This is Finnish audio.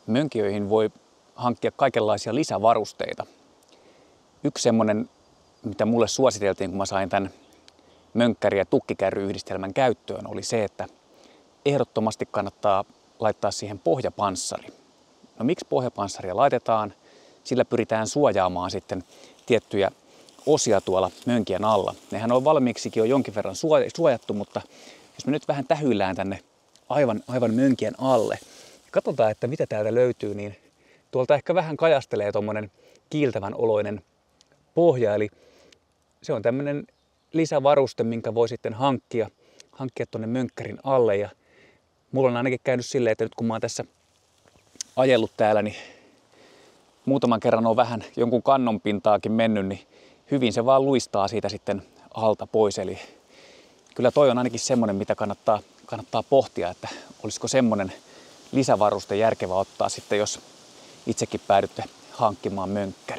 Mönkijöihin voi hankkia kaikenlaisia lisävarusteita. Yksi semmoinen, mitä mulle suositeltiin, kun mä sain tämän mönkkäri- ja tukkikärry-yhdistelmän käyttöön, oli se, että ehdottomasti kannattaa laittaa siihen pohjapanssari. No miksi pohjapanssaria laitetaan? Sillä pyritään suojaamaan sitten tiettyjä osia tuolla mönkien alla. Nehän on valmiiksikin jo jonkin verran suojattu, mutta jos me nyt vähän tähyillään tänne aivan mönkien alle, katsotaan, että mitä täältä löytyy, niin tuolta ehkä vähän kajastelee tuommoinen kiiltävän oloinen pohja, eli se on tämmöinen lisävaruste, minkä voi sitten hankkia tuonne mönkkärin alle. Ja mulla on ainakin käynyt silleen, että nyt kun mä oon tässä ajellut täällä, niin muutaman kerran on vähän jonkun kannon pintaakin mennyt, niin hyvin se vaan luistaa siitä sitten alta pois. Eli kyllä toi on ainakin semmoinen, mitä kannattaa pohtia, että olisiko semmoinen lisävaruste järkevä ottaa sitten, jos itsekin päädytte hankkimaan mönkkärin.